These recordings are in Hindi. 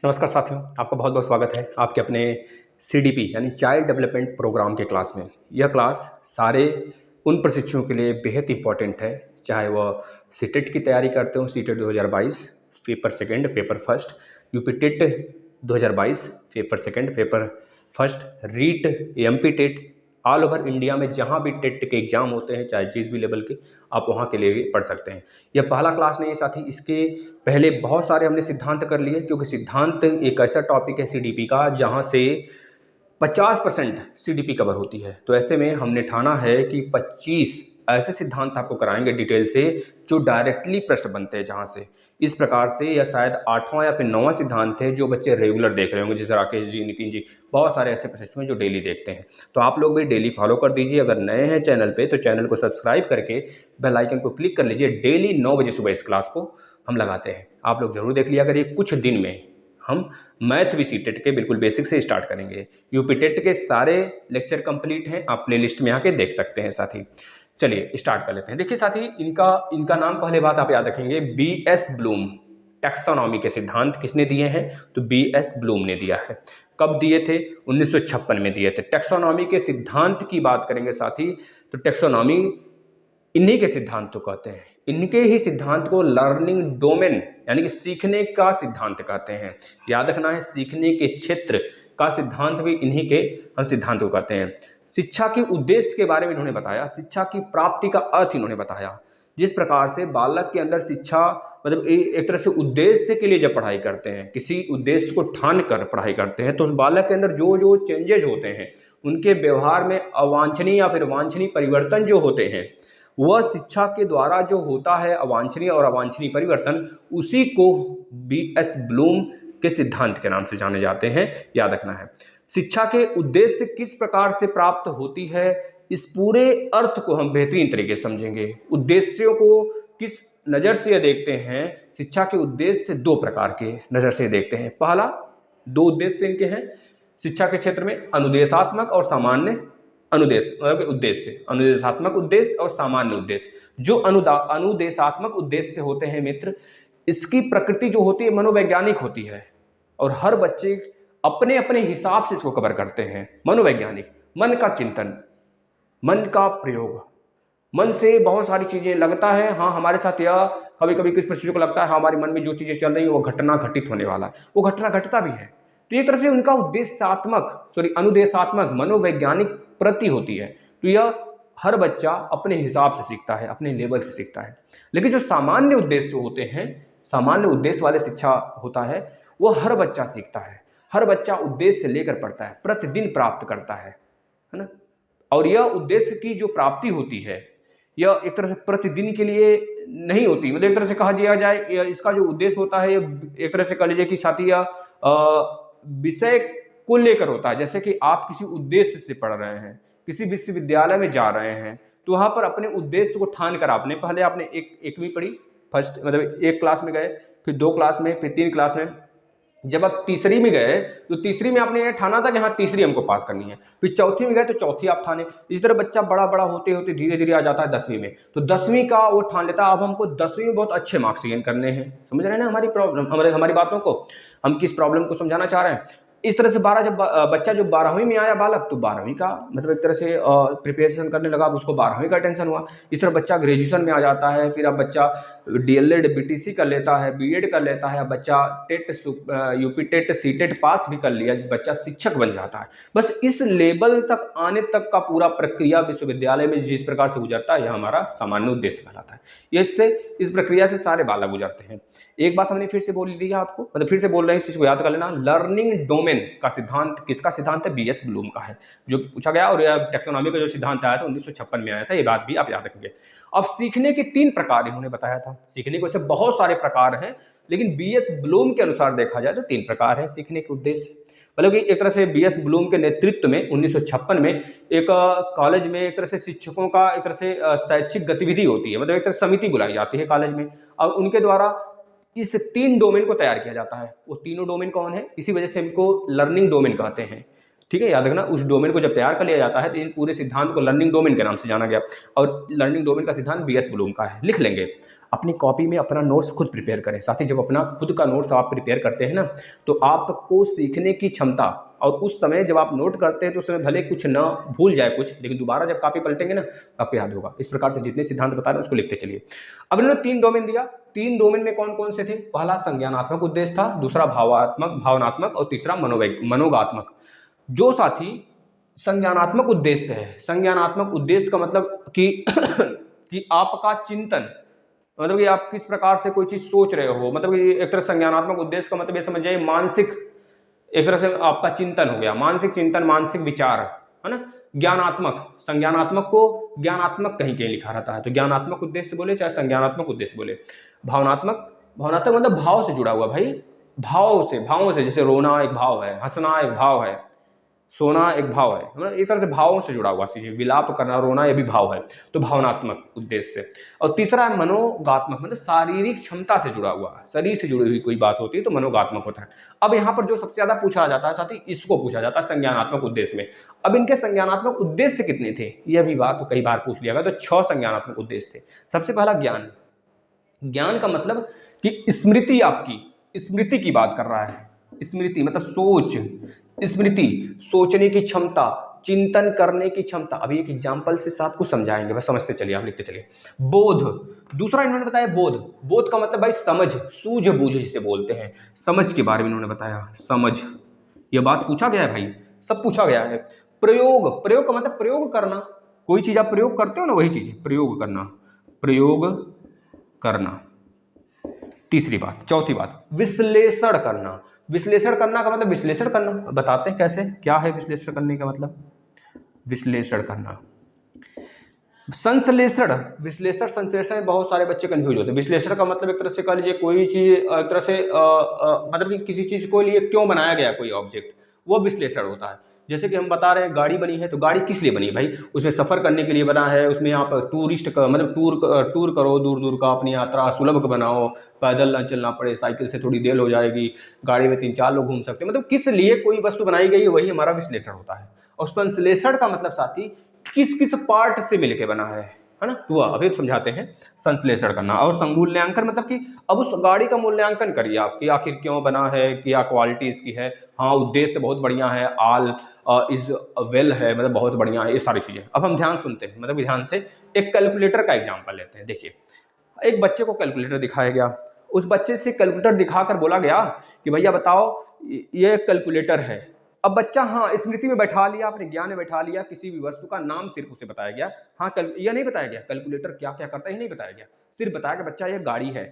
नमस्कार साथियों, आपका बहुत बहुत स्वागत है आपके अपने CDP यानी चाइल्ड डेवलपमेंट प्रोग्राम के क्लास में। यह क्लास सारे उन प्रशिक्षुओं के लिए बेहद इंपॉर्टेंट है, चाहे वह सीटेट की तैयारी करते हो, CTET 2022 paper second paper first, UP TET 2022 paper second paper first, REET, MP TET, all over India में जहाँ भी टेट के एग्जाम होते हैं, चाहे जिस भी लेवल के, आप वहाँ के लिए भी पढ़ सकते हैं। यह पहला क्लास नहीं है साथी, इसके पहले बहुत सारे हमने सिद्धांत कर लिए, क्योंकि सिद्धांत एक ऐसा टॉपिक है CDP का जहाँ से 50% CDP कवर होती है। तो ऐसे में हमने ठाना है कि 25 ऐसे सिद्धांत आपको कराएंगे डिटेल से जो डायरेक्टली प्रश्न बनते हैं जहाँ से। इस प्रकार से यह शायद 8वां या फिर 9वां सिद्धांत है जो बच्चे रेगुलर देख रहे होंगे, जैसे राकेश जी, नितिन जी, बहुत सारे ऐसे प्रशिक्षु हैं जो डेली देखते हैं। तो आप लोग भी डेली फॉलो कर दीजिए। अगर नए हैं चैनल पे तो चैनल को सब्सक्राइब करके बेल आइकन को क्लिक कर लीजिए। डेली 9 बजे सुबह इस क्लास को हम लगाते हैं, आप लोग जरूर देख लिया करिए। कुछ दिन में हम मैथ भी सीटेट के बिल्कुल बेसिक से स्टार्ट करेंगे। यूपी टेट के सारे लेक्चर कंप्लीट हैं, आप प्लेलिस्ट में आके देख सकते हैं साथी। चलिए स्टार्ट कर लेते हैं। देखिए साथी, इनका नाम पहले बात आप याद रखेंगे, BS ब्लूम। टैक्सोनॉमी के सिद्धांत किसने दिए हैं? तो BS ब्लूम ने दिया है। कब दिए थे? 1956 में दिए थे। टैक्सोनॉमी के सिद्धांत की बात करेंगे साथी, तो टैक्सोनॉमी इन्हीं के सिद्धांत को कहते हैं। इनके ही सिद्धांत को लर्निंग डोमेन यानी कि सीखने का सिद्धांत कहते हैं। याद रखना है, सीखने के क्षेत्र का सिद्धांत भी इन्हीं के हम सिद्धांत को कहते हैं। शिक्षा के उद्देश्य के बारे में इन्होंने बताया, शिक्षा की प्राप्ति का अर्थ इन्होंने बताया। जिस प्रकार से बालक के अंदर शिक्षा मतलब एक तरह से उद्देश्य के लिए जब पढ़ाई करते हैं, किसी उद्देश्य को ठान कर पढ़ाई करते हैं, तो उस बालक के अंदर जो जो चेंजेज होते हैं, उनके व्यवहार में अवांछनीय या फिर वांछनीय परिवर्तन जो होते हैं, वह शिक्षा के द्वारा जो होता है अवांछनीय और अवांछनीय परिवर्तन, उसी को BS ब्लूम के सिद्धांत के नाम से जाने जाते हैं। याद रखना है, शिक्षा के उद्देश्य किस प्रकार से प्राप्त होती है, इस पूरे अर्थ को हम बेहतरीन तरीके से समझेंगे। उद्देश्यों को किस नज़र से देखते हैं? शिक्षा के उद्देश्य दो प्रकार के नज़र से देखते हैं। पहला, दो उद्देश्य इनके हैं शिक्षा के क्षेत्र में, अनुदेशात्मक और सामान्य उद्देश्य, अनुदेशात्मक उद्देश्य और सामान्य उद्देश्य। जो अनुदेशात्मक उद्देश्य होते हैं मित्र, इसकी प्रकृति जो होती है मनोवैज्ञानिक होती है, और हर बच्चे अपने अपने हिसाब से इसको कवर करते हैं। मनोवैज्ञानिक, मन का चिंतन, मन का प्रयोग, मन से बहुत सारी चीजें लगता है, हाँ हमारे साथ यह कभी कभी कुछ परिस्थितियों को लगता है, हाँ हमारे मन में जो चीजें चल रही है वो घटना घटित होने वाला है, वो घटना घटता भी है। तो एक तरह से उनका अनुदेशात्मक मनोवैज्ञानिक प्रति होती है। तो यह हर बच्चा अपने हिसाब से सीखता है, अपने लेवल से सीखता है। लेकिन जो सामान्य उद्देश्य होते हैं, सामान्य उद्देश्य वाले शिक्षा होता है, वो हर बच्चा सीखता है। हर बच्चा उद्देश्य लेकर पढ़ता है, प्रतिदिन प्राप्त करता है ना। और यह उद्देश्य की जो प्राप्ति होती है, यह एक तरह से प्रतिदिन के लिए नहीं होती। मतलब एक तरह से कहा दिया जाए, इसका जो उद्देश्य होता है, ये एक तरह से कह लीजिए कि साथी यह विषय को लेकर होता है। जैसे कि आप किसी उद्देश्य से पढ़ रहे हैं, किसी विश्वविद्यालय में जा रहे हैं, तो वहां पर अपने उद्देश्य को ठान कर आपने एकवीं पढ़ी, फर्स्ट मतलब एक क्लास में गए, फिर 2 क्लास में, फिर 3 क्लास में, जब आप तीसरी में गए तो तीसरी में आपने ये ठाना था कि हाँ तीसरी हमको पास करनी है। फिर चौथी में गए तो चौथी आप ठाने। इस तरह बच्चा बड़ा बड़ा होते होते धीरे धीरे आ जाता है 10वीं में, तो 10वीं का वो ठान लेता है अब हमको 10वीं में बहुत अच्छे मार्क्स गेन करने हैं। समझ रहे हैं ना हमारी प्रॉब्लम, हमारी बातों को, हम किस प्रॉब्लम को समझाना चाह रहे हैं। इस तरह से बच्चा जब 12वीं में आया बालक, तो 12वीं का मतलब एक तरह से प्रिपरेशन करने लगा, अब उसको 12वीं का टेंशन हुआ। इस तरह बच्चा ग्रेजुएशन में आ जाता है, फिर अब बच्चा DLED BTC कर लेता है, BEd कर लेता है, बच्चा टेट यूपी टेट सीटेट पास भी कर लिया, बच्चा शिक्षक बन जाता है। बस इस लेवल तक आने तक का पूरा प्रक्रिया विश्वविद्यालय में जिस प्रकार से गुजरता है, यह हमारा सामान्य उद्देश्य कहलाता है। इस प्रक्रिया से सारे बालक गुजरते हैं। एक बात हमने फिर से बोल दी है आपको, मतलब फिर से बोल रहे हैं, इस चीज को याद कर लेना। लर्निंग डोमेन का सिद्धांत किसका सिद्धांत है? BS ब्लूम का है, जो पूछा गया। और टैक्सोनॉमी का जो सिद्धांत आया था 1956 में आया था, ये बात भी आप याद रखेंगे। अब सीखने के 3 प्रकार इन्होंने बताया था। सीखने के वैसे बहुत सारे प्रकार हैं, लेकिन BS ब्लूम के अनुसार देखा जाए तो 3 प्रकार है सीखने के उद्देश्य। मतलब कि एक तरह से BS ब्लूम के नेतृत्व में 1956 में एक कॉलेज में एक तरह से शिक्षकों का एक तरह से शैक्षिक गतिविधि होती है, मतलब एक तरह समिति बुलाई जाती है कॉलेज में, और उनके द्वारा इस 3 डोमेन को तैयार किया जाता है। वो तीनों डोमेन कौन है? इसी वजह से इनको लर्निंग डोमेन कहते हैं। ठीक है, याद रखना, उस डोमेन को जब तैयार कर लिया जाता है तो इन पूरे सिद्धांत को लर्निंग डोमेन के नाम से जाना गया, और लर्निंग डोमेन का सिद्धांत BS ब्लूम का है, लिख लेंगे। अपनी कॉपी में अपना नोट्स खुद प्रिपेयर करें। साथ ही जब अपना खुद का नोट्स आप प्रिपेयर करते हैं ना, तो आपको सीखने की क्षमता, और उस समय जब आप नोट करते हैं तो उस समय भले कुछ ना भूल जाए कुछ, लेकिन दोबारा जब कॉपी पलटेंगे ना आपको याद होगा। इस प्रकार से जितने सिद्धांत बता रहे हैं उसको लिखते चलिए। अब इन्होंने 3 डोमेन दिया। 3 डोमेन में कौन कौन से थे? पहला संज्ञानात्मक उद्देश्य था, दूसरा भावनात्मक और तीसरा मनोगात्मक। जो साथी संज्ञानात्मक उद्देश्य है, संज्ञानात्मक उद्देश्य का मतलब कि कि आपका चिंतन, मतलब कि आप किस प्रकार से कोई चीज सोच रहे हो, मतलब कि एक तरह संज्ञानात्मक उद्देश्य का मतलब ये समझ जाइए मानसिक, एक तरह से आपका चिंतन हो गया, मानसिक चिंतन, मानसिक विचार, है ना। ज्ञानात्मक, संज्ञानात्मक को ज्ञानात्मक कहीं कहीं लिखा रहता है, तो ज्ञानात्मक उद्देश्य बोले चाहे संज्ञानात्मक उद्देश्य बोले। भावनात्मक, भावनात्मक मतलब भाव से जुड़ा हुआ भाई, भावों से, जैसे रोना एक भाव है, हंसना एक भाव है, सोना एक भाव है, मतलब एक तरह से भावों से जुड़ा हुआ चीज है। विलाप करना, रोना, ये भी भाव है, तो भावनात्मक उद्देश्य से। और तीसरा है मनोगात्मक, मतलब शारीरिक क्षमता से जुड़ा हुआ, शरीर से जुड़ी हुई कोई बात होती है तो मनोगात्मक होता है। अब यहाँ पर जो सबसे ज्यादा पूछा जाता है साथ ही इसको पूछा जाता है संज्ञानात्मक उद्देश्य में। अब इनके संज्ञानात्मक उद्देश्य कितने थे, यह भी बात तो कई बार पूछ लिया गया, तो 6 संज्ञानात्मक उद्देश्य थे। सबसे पहला ज्ञान। ज्ञान का मतलब कि स्मृति, आपकी स्मृति की बात कर रहा है। स्मृति मतलब सोच, स्मृति, सोचने की क्षमता, चिंतन करने की क्षमता। अभी एक एग्जांपल से आपको समझाएंगे, बस समझते चलिए, आप लिखते चलिए। बोध, दूसरा इन्होंने बताया बोध। बोध का मतलब भाई समझ, सूझबूझ जिसे बोलते हैं, समझ के बारे में इन्होंने बताया, समझ। यह बात पूछा गया है भाई, सब पूछा गया है। प्रयोग, प्रयोग का मतलब प्रयोग करना, कोई चीज आप प्रयोग करते हो ना, वही चीज है प्रयोग करना, प्रयोग करना। तीसरी बात, चौथी बात, विश्लेषण करना। विश्लेषण करना का मतलब विश्लेषण करना, बताते हैं कैसे, क्या है विश्लेषण करने का मतलब। विश्लेषण करना, संश्लेषण, विश्लेषण संश्लेषण में बहुत सारे बच्चे कंफ्यूज होते हैं। विश्लेषण का मतलब एक तरह से कह लीजिए कोई चीज एक तरह से मतलब कि किसी चीज को लिए क्यों बनाया गया कोई ऑब्जेक्ट, वो विश्लेषण होता है। जैसे कि हम बता रहे हैं गाड़ी बनी है, तो गाड़ी किस लिए बनी भाई, उसमें सफर करने के लिए बना है, उसमें आप टूरिस्ट का मतलब टूर करो, दूर दूर का अपनी यात्रा सुलभ बनाओ, पैदल ना चलना पड़े, साइकिल से थोड़ी देर हो जाएगी, गाड़ी में 3-4 लोग घूम सकते हैं, मतलब किस लिए कोई वस्तु बनाई गई है, वही हमारा विश्लेषण होता है। और संश्लेषण का मतलब साथी किस किस पार्ट से मिलके बना है ना, तो अभी समझाते हैं संश्लेषण करना। और संमूल्यांकन मतलब कि अब उस गाड़ी का मूल्यांकन करिए आप कि आखिर क्यों बना है, क्या क्वालिटी इसकी है, हाँ उद्देश्य बहुत बढ़िया है, आल इज वेल है, मतलब बहुत बढ़िया है, ये सारी चीजें। अब हम ध्यान सुनते हैं, मतलब ध्यान से एक कैलकुलेटर का एग्जांपल लेते हैं। देखिए एक बच्चे को कैलकुलेटर दिखाया गया, उस बच्चे से कैलकुलेटर दिखाकर बोला गया कि भैया बताओ ये कैलकुलेटर है। अब बच्चा हाँ स्मृति में बैठा लिया, अपने ज्ञान में बैठा लिया, किसी भी वस्तु का नाम सिर्फ उसे बताया गया, हाँ यह नहीं बताया गया कैलकुलेटर क्या क्या करता है, ये नहीं बताया गया, सिर्फ बताया कि बच्चा ये गाड़ी है,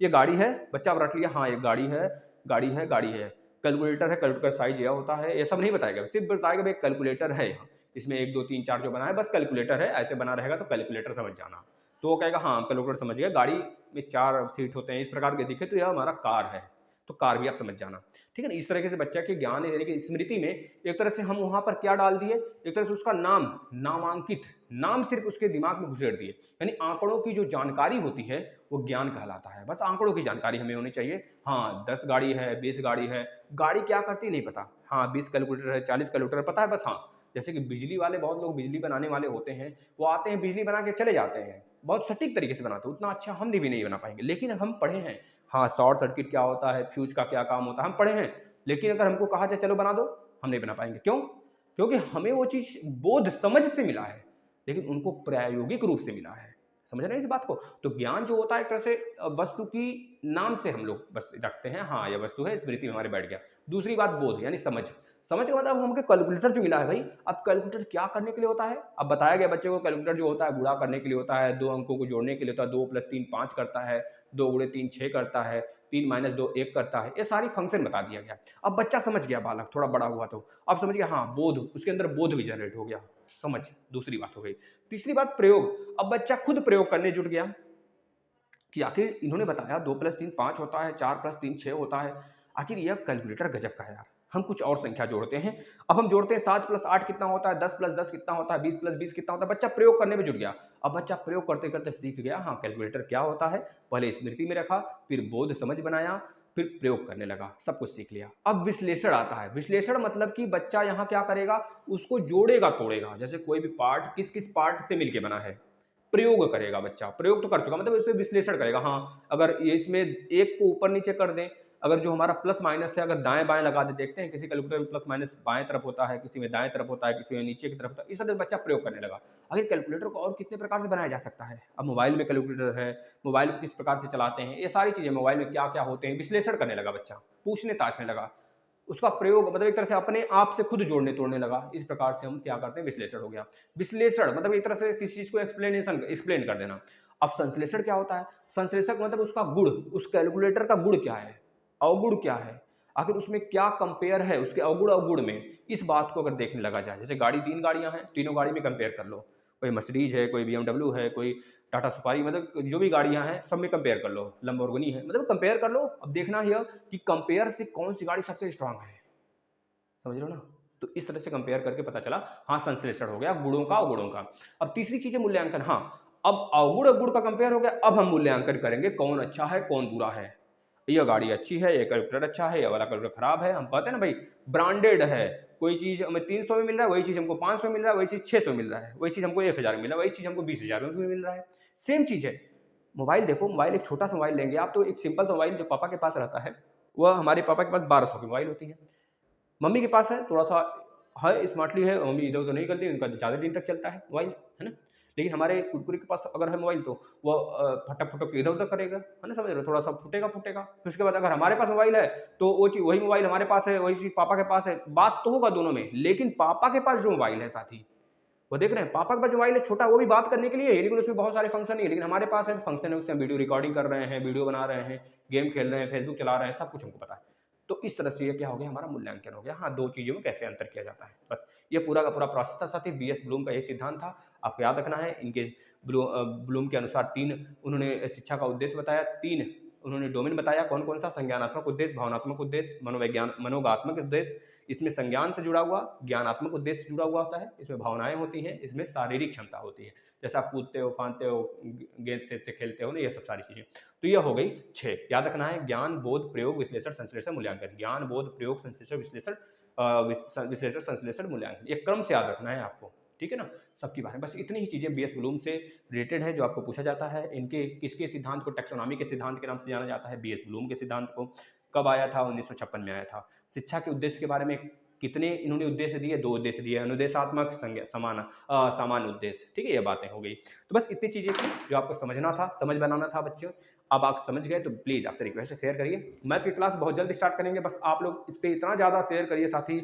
ये गाड़ी है, बच्चा रट लिया हाँ ये गाड़ी है, गाड़ी है, गाड़ी है, कैलकुलेटर है, कैलकुलेटर साइज यह होता है, ये सब नहीं बताया गया, सिर्फ बताया गया कैलकुलेटर है, इसमें 1 2 3 4 जो बना है बस कैलकुलेटर है, ऐसे बना रहेगा तो कैलकुलेटर समझ जाना। तो वो कहेगा हाँ कैलकुलेटर समझ गया, गाड़ी में 4 सीट होते हैं इस प्रकार के दिखे तो यह हमारा कार है, तो कार भी आप समझ जाना। ठीक है ना, इस तरीके से बच्चा के ज्ञान यानी कि स्मृति में एक तरह से हम वहां पर क्या डाल दिए, एक तरह से उसका नाम, नामांकित नाम सिर्फ उसके दिमाग में घुसेड़ दिए, यानी आंकड़ों की जो जानकारी होती है वो ज्ञान कहलाता है। बस आंकड़ों की जानकारी हमें होनी चाहिए, हाँ 10 गाड़ी है, 20 गाड़ी है, गाड़ी क्या करती नहीं पता, हाँ 20 कैलकुलेटर है, 40 कैलकुलेटर पता है बस। हाँ जैसे कि बिजली वाले, बहुत लोग बिजली बनाने वाले होते हैं, वो आते हैं बिजली बना के चले जाते हैं, बहुत सटीक तरीके से बनाते हैं, उतना अच्छा हम भी नहीं बना पाएंगे, लेकिन हम पढ़े हैं, हाँ शॉर्ट सर्किट क्या होता है, फ्यूज का क्या काम होता है, हम पढ़े हैं, लेकिन अगर हमको कहा जाए चलो बना दो, हम नहीं बना पाएंगे। क्यों? क्योंकि हमें वो चीज बोध समझ से मिला है, लेकिन उनको प्रायोगिक रूप से मिला है। समझ रहे हैं इस बात को? तो ज्ञान जो होता है एक तरह से वस्तु की नाम से हम लोग बस रखते हैं, हाँ यह वस्तु है, स्मृति में हमारे बैठ गया। दूसरी बात बोध यानी समझ, समझ का मतलब हमको कैलकुलेटर जो मिला है भाई, अब कैलकुलेटर क्या करने के लिए होता है, अब बताया गया बच्चे को कैलकुलेटर जो होता है गुणा करने के लिए होता है, 2 अंकों को जोड़ने के लिए होता है, 2 + 3 5 करता है, 2 × 3 6 करता है, 3 - 2 1 करता है, ये सारी फंक्शन बता दिया गया। अब बच्चा समझ गया, बालक थोड़ा बड़ा हुआ तो अब समझ गया, हाँ बोध, उसके अंदर बोध भी जनरेट हो गया, समझ दूसरी बात हो गई। तीसरी बात प्रयोग, अब बच्चा खुद प्रयोग करने जुट गया कि आखिर इन्होंने बताया 2 + 3 5 होता है, 4 + 3 6 होता है, आखिर यह कैलकुलेटर गजब का है यार। हम कुछ और संख्या जोड़ते हैं, अब हम जोड़ते हैं 7 + 8 कितना होता है, 10 + 10 कितना होता है, 20 + 20 कितना होता है, बच्चा प्रयोग करने में जुट गया। अब बच्चा प्रयोग करते करते सीख गया, हाँ कैलकुलेटर क्या होता है, पहले स्मृति में रखा, फिर बोध समझ बनाया, फिर प्रयोग करने लगा, सब कुछ सीख लिया। अब विश्लेषण आता है, विश्लेषण मतलब कि बच्चा यहाँ क्या करेगा, उसको जोड़ेगा तोड़ेगा, जैसे कोई भी पार्ट किस किस पार्ट से मिलके बना है, प्रयोग करेगा बच्चा, प्रयोग तो कर चुका मतलब इसमें विश्लेषण करेगा। हाँ, अगर ये इसमें एक को ऊपर नीचे कर दें, अगर जो हमारा प्लस माइनस है अगर दाएं बाएं लगा दे, देखते हैं किसी कैलकुलेटर में प्लस माइनस बाएं तरफ होता है, किसी में दाएं तरफ होता है, किसी में नीचे की तरफ होता है, इस तरह से बच्चा प्रयोग करने लगा। आखिर कैलकुलेटर को और कितने प्रकार से बनाया जा सकता है। अब मोबाइल में कैलकुलेटर है, मोबाइल को किस प्रकार से चलाते हैं, ये सारी चीजें मोबाइल में क्या क्या होते हैं, विश्लेषण करने लगा बच्चा, पूछने ताछने लगा, उसका प्रयोग मतलब एक तरह से अपने आप से खुद जोड़ने तोड़ने लगा। इस प्रकार से हम क्या करते हैं, विश्लेषण हो गया। विश्लेषण मतलब एक तरह से किसी चीज को एक्सप्लेन कर देना। अब संश्लेषण क्या होता है, संश्लेषक मतलब उसका गुण, उस कैलकुलेटर का गुण क्या है, अवगुण क्या है, आखिर उसमें क्या कंपेयर है उसके अवगुण अवगुण में, इस बात को अगर देखने लगा जाए। जैसे गाड़ी, 3 गाड़ियां हैं, तीनों गाड़ी में कंपेयर कर लो, कोई मर्सिडीज है, कोई BMW है, कोई टाटा सफारी, मतलब जो भी गाड़ियां हैं सब में कंपेयर कर लो, लंबोर्गिनी है, मतलब कंपेयर कर लो। अब देखना यह कि कंपेयर से कौन सी गाड़ी सबसे स्ट्रांग है, समझ रहे हो ना। तो इस तरह से कंपेयर करके पता चला, हाँ संश्लेषण हो गया गुणों का अवगुणों का। अब तीसरी चीज है मूल्यांकन। हाँ, अब अवगुण अवगुण का कंपेयर हो गया, अब हम मूल्यांकन करेंगे कौन अच्छा है कौन बुरा है। यह गाड़ी अच्छी है, ये कैलकुलेटर अच्छा है, ये वाला कैलकुलेटर खराब है। हम कहते हैं ना भाई, ब्रांडेड है, कोई चीज हमें 300 में मिल रहा है, वही चीज हमको 500 मिल रहा है, वही चीज 600 मिल रहा है, वही चीज हमको 1000 में मिल रहा है, वही चीज हमको 20,000 में भी मिल रहा है। सेम चीज है। मोबाइल देखो, मोबाइल एक छोटा सा मोबाइल लेंगे आप, तो एक सिंपल सा मोबाइल जो पापा के पास रहता है, वह हमारे पापा के पास 1200 की मोबाइल होती है। मम्मी के पास है थोड़ा सा है, स्मार्टली है, मम्मी इधर उधर नहीं करती, उनका ज़्यादा दिन तक चलता है मोबाइल, है ना। लेकिन हमारे कुरकुरे के पास अगर है मोबाइल, तो वो फटक फटक इधर उधर करेगा, है ना, समझ रहे हो, थोड़ा सा फूटेगा फूटेगा। फिर उसके बाद अगर हमारे पास मोबाइल है, तो वो चीज़, वही मोबाइल हमारे पास है, वही चीज़ पापा के पास है, बात तो होगा दोनों में, लेकिन पापा के पास जो मोबाइल है साथी, वो देख रहे हैं पापा के पास मोबाइल है छोटा, वो भी बात करने के लिए है, लेकिन उसमें बहुत सारे फंक्शन नहीं है। लेकिन हमारे पास है फंक्शन है, उससे हम वीडियो रिकॉर्डिंग कर रहे हैं, वीडियो बना रहे हैं, गेम खेल रहे हैं, फेसबुक चला रहे हैं, सब कुछ हमको पता है। तो इस तरह से ये क्या हो गया, हमारा मूल्यांकन हो गया। हाँ, दो चीज़ों में कैसे अंतर किया जाता है, बस ये पूरा का पूरा प्रोसेस था साथी। BS ब्लूम का ये सिद्धांत था, आपको याद रखना है। इनके ब्लूम के अनुसार 3 उन्होंने शिक्षा का उद्देश्य बताया, 3 उन्होंने डोमेन बताया, कौन कौन सा, संज्ञानात्मक उद्देश्य, भावनात्मक उद्देश्य, मनोगात्मक उद्देश्य। इसमें संज्ञान से जुड़ा हुआ, ज्ञानात्मक उद्देश्य से जुड़ा हुआ होता है, इसमें भावनाएं होती हैं, इसमें शारीरिक क्षमता होती है, जैसे आप कूदते हो, फांदते हो, गेंद से खेलते हो ना, ये सब सारी चीजें। तो यह हो गई 6, याद रखना है, ज्ञान, बोध, प्रयोग, विश्लेषण, संश्लेषण, मूल्यांकन। ज्ञान, बोध, प्रयोग, संश्लेषण, विश्लेषण, विश्लेषण, संश्लेषण, मूल्यांकन, ये क्रम से याद रखना है आपको, ठीक है ना। सबकी बात है, बस इतनी ही चीजें BS ब्लूम से रिलेटेड है जो आपको पूछा जाता है। इनके किसके सिद्धांत को टैक्सोनॉमी के सिद्धांत के नाम से जाना जाता है, BS ब्लूम के सिद्धांत को। कब आया था, 1956 में आया था। शिक्षा के उद्देश्य के बारे में कितने इन्होंने उद्देश्य दिए, 2 उद्देश्य दिए, अनुदेशात्मक, सामान्य उद्देश्य, ठीक है, ये बातें हो गई। तो बस इतनी चीजें थी जो आपको समझना था, समझ बनाना था बच्चों। अब आप समझ गए तो प्लीज आपसे रिक्वेस्ट है, शेयर करिए। मैथ की क्लास बहुत जल्द स्टार्ट करेंगे, बस आप लोग इस पर इतना ज्यादा शेयर करिए साथी,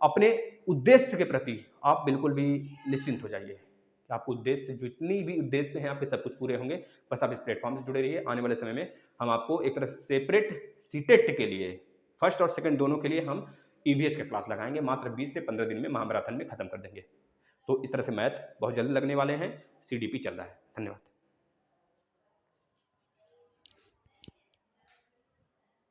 अपने उद्देश्य के प्रति आप बिल्कुल भी निश्चिंत हो जाइए कि आपको उद्देश्य, जितनी भी उद्देश्य हैं आपके, सब कुछ पूरे होंगे। बस आप इस प्लेटफॉर्म से जुड़े रहिए। आने वाले समय में हम आपको एक तरह सेपरेट सीटेट के लिए, फर्स्ट और सेकंड दोनों के लिए हम EVS का क्लास लगाएंगे, मात्र 20 से 15 दिन में महामैराथन में खत्म कर देंगे। तो इस तरह से मैथ बहुत जल्द लगने वाले हैं, CDP चल रहा है। धन्यवाद।